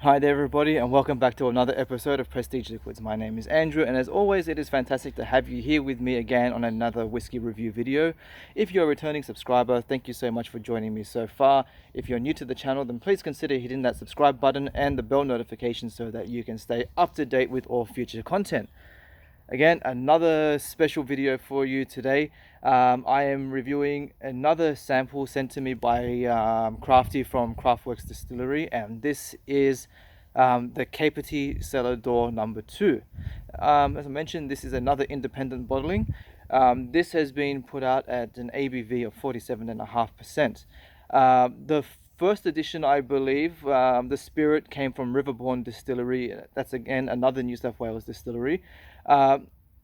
Hi there everybody, and welcome back to another episode of Prestige Liquids. My name is Andrew, and as always it is fantastic to have you here with me again on another whiskey review video. If you're a returning subscriber, thank you so much for joining me so far. If you're new to the channel, then please consider hitting that subscribe button and the bell notification so that you can stay up to date with all future content. Again, another special video for you today. I am reviewing another sample sent to me by Crafty from Craft Works Distillery, and this is the Capertee Cellar door number 2. As I mentioned, this is another independent bottling. This has been put out at an ABV of 47.5%. The first edition, I believe, the spirit came from Riverbourne Distillery. That's again another New South Wales distillery.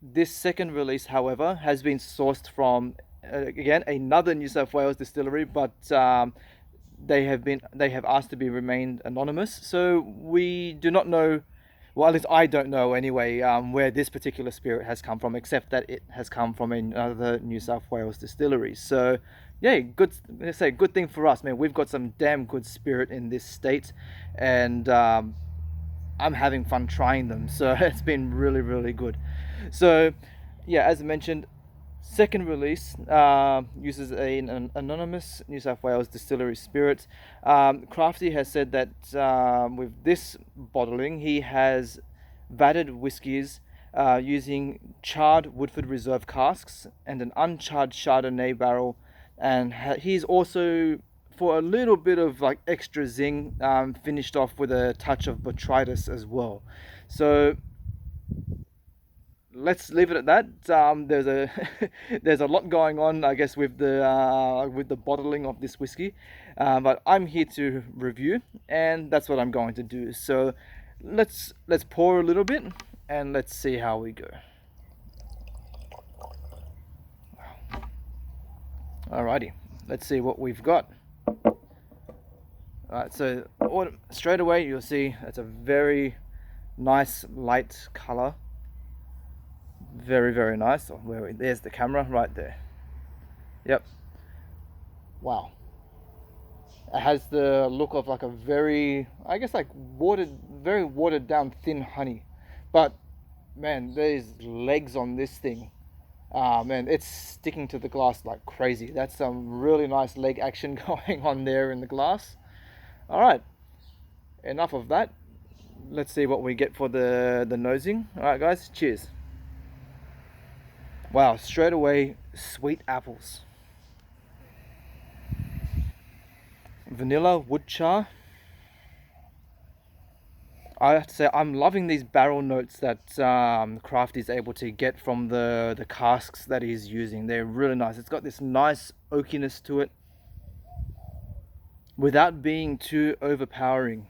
This second release, however, has been sourced from again another New South Wales distillery, but they have asked to be remained anonymous. So we do not know, well, at least I don't know anyway, where this particular spirit has come from, except that it has come from another New South Wales distillery. So yeah, let's say good thing for us, man. We've got some damn good spirit in this state, and I'm having fun trying them, so it's been really good. So yeah, as I mentioned, second release uses an anonymous New South Wales distillery spirit. Crafty has said that with this bottling he has vatted whiskies using charred Woodford Reserve casks and an uncharred Chardonnay barrel, and he's also, for a little bit of like extra zing, finished off with a touch of botrytis as well. So let's leave it at that. There's a there's a lot going on, I guess, with the bottling of this whiskey, but I'm here to review, and that's what I'm going to do. So let's pour a little bit and let's see how we go. Alrighty, let's see what we've got. Alright, so straight away you'll see it's a very nice light color. Very nice. Oh, there's the camera right there. Yep. Wow. It has the look of like a very, I guess, like very watered down thin honey. But man, there's legs on this thing. Man, it's sticking to the glass like crazy. That's some really nice leg action going on there in the glass. All right, enough of that. Let's see what we get for the nosing. All right, guys, cheers. Wow, straight away, sweet apples. Vanilla wood char. I have to say, I'm loving these barrel notes that Crafty is able to get from the casks that he's using. They're really nice. It's got this nice oakiness to it, without being too overpowering.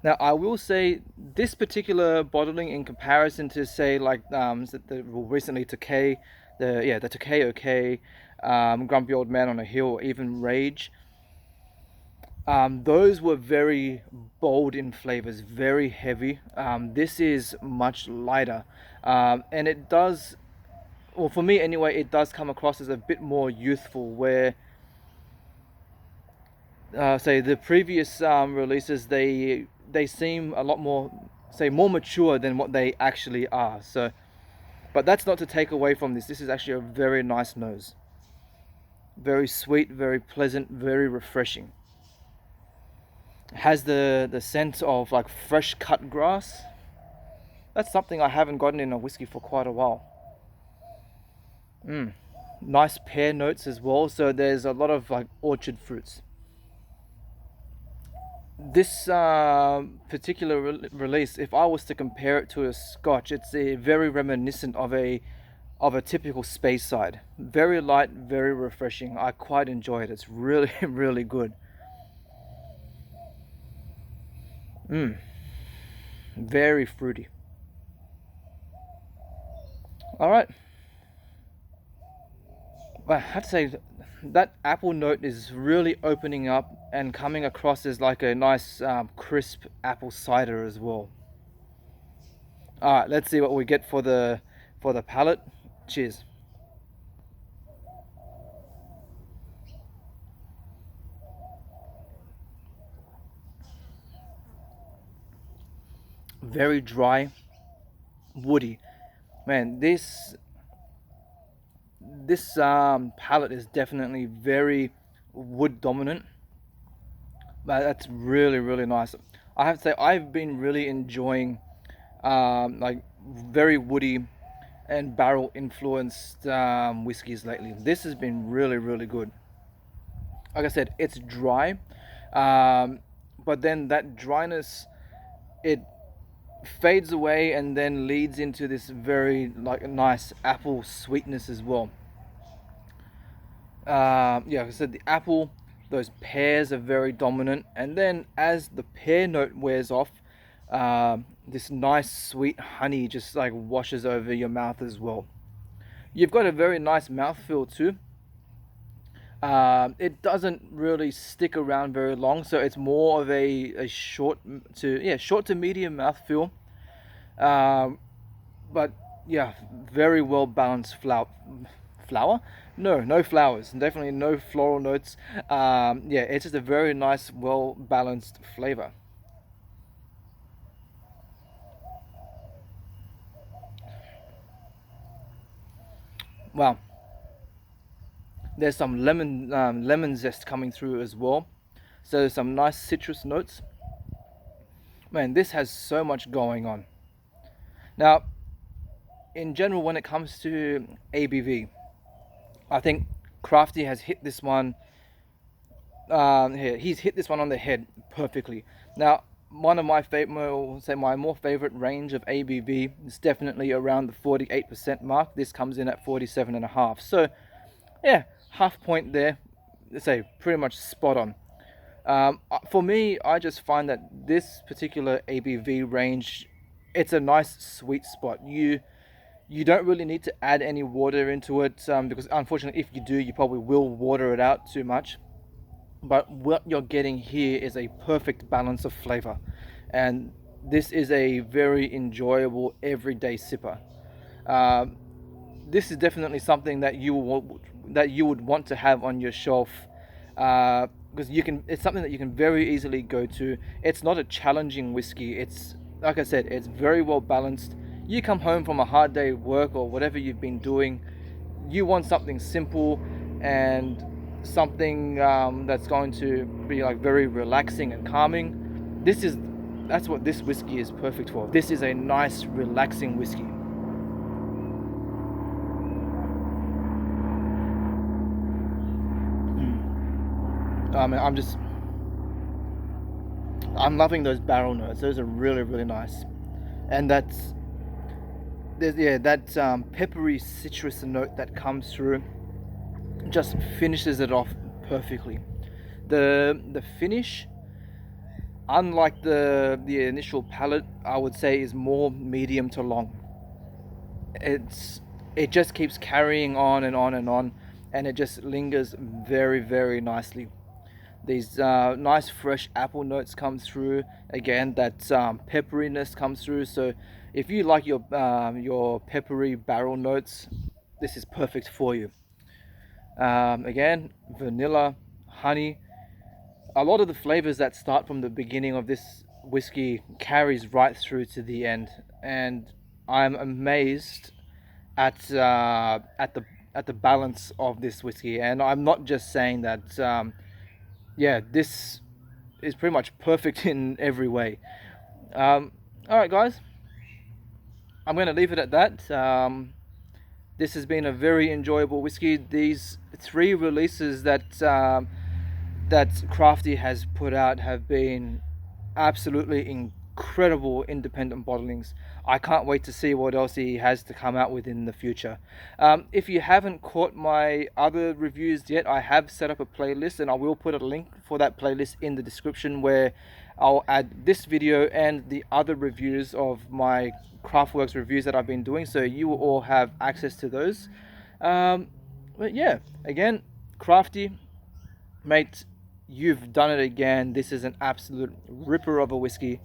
Now, I will say this particular bottling, in comparison to, say, like recently Tokay, the Tokay OK, Grumpy Old Man on a Hill, or even Rage, those were very bold in flavors, very heavy. This is much lighter, and it does, well, for me anyway, it does come across as a bit more youthful, where say the previous releases, they seem a lot more, say, more mature than what they actually are. So, but that's not to take away from this. This is actually a very nice nose. Very sweet, very pleasant, very refreshing. It has the scent of like fresh cut grass. That's something I haven't gotten in a whiskey for quite a while. Nice pear notes as well. So there's a lot of like orchard fruits. This particular release, if I was to compare it to a Scotch, it's very reminiscent of a typical Speyside. Very light, very refreshing. I quite enjoy it. It's really really good. Very fruity. All right. I have to say that apple note is really opening up and coming across as like a nice crisp apple cider as well. All right, let's see what we get for the palate. Cheers. very dry, woody. Man, this palate is definitely very wood dominant. But that's really, really nice. I have to say, I've been really enjoying like very woody and barrel influenced whiskeys lately. This has been really, really good. Like I said, it's dry, but then that dryness, it fades away and then leads into this very like nice apple sweetness as well. Yeah, like I said, the apple, those pears are very dominant, and then as the pear note wears off, this nice sweet honey just like washes over your mouth as well. You've got a very nice mouthfeel too. It doesn't really stick around very long, so it's more of a short to medium mouthfeel. But yeah, very well balanced flower. No flowers, definitely no floral notes. Yeah, it's just a very nice, well balanced flavor. Wow, there's some lemon zest coming through as well, so some nice citrus notes. Man, this has so much going on. Now, in general, when it comes to ABV, I think Crafty has hit this one. Here, he's hit this one on the head perfectly. Now, one of my favorite, say my more favorite range of ABV is definitely around the 48% mark. This comes in at 47.5. So, yeah, half point there. Let's say pretty much spot on. For me, I just find that this particular ABV range, it's a nice sweet spot. You don't really need to add any water into it, because unfortunately if you do, you probably will water it out too much. But what you're getting here is a perfect balance of flavor, and this is a very enjoyable everyday sipper. Um, this is definitely something that you would want to have on your shelf, because it's something that you can very easily go to. It's not a challenging whiskey. It's, like I said, it's very well balanced. You come home from a hard day of work or whatever you've been doing, you want something simple and something that's going to be like very relaxing and calming. That's what this whiskey is perfect for. This is a nice relaxing whiskey. I'm loving those barrel notes. Those are really, really nice. And that peppery citrus note that comes through just finishes it off perfectly. The finish, unlike the initial palate, I would say is more medium to long. It just keeps carrying on and on and on, and it just lingers very, very nicely. These nice fresh apple notes come through. Again, that pepperiness comes through. So if you like your peppery barrel notes, this is perfect for you. Again, vanilla, honey. A lot of the flavors that start from the beginning of this whiskey carries right through to the end, and I'm amazed at the balance of this whiskey. And I'm not just saying that. Yeah, this is pretty much perfect in every way. All right, guys, I'm going to leave it at that. This has been a very enjoyable whiskey. These three releases that Crafty has put out have been absolutely incredible independent bottlings. I can't wait to see what else he has to come out with in the future. If you haven't caught my other reviews yet, I have set up a playlist, and I will put a link for that playlist in the description, where I'll add this video and the other reviews of my Craft Works reviews that I've been doing, so you will all have access to those. But yeah, again, Crafty, mate, you've done it again. This is an absolute ripper of a whiskey,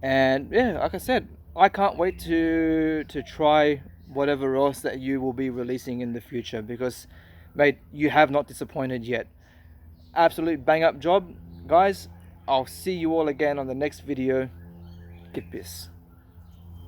and yeah, like I said, I can't wait to try whatever else that you will be releasing in the future, because mate, you have not disappointed yet. Absolute bang up job, guys. I'll see you all again on the next video. Get peace.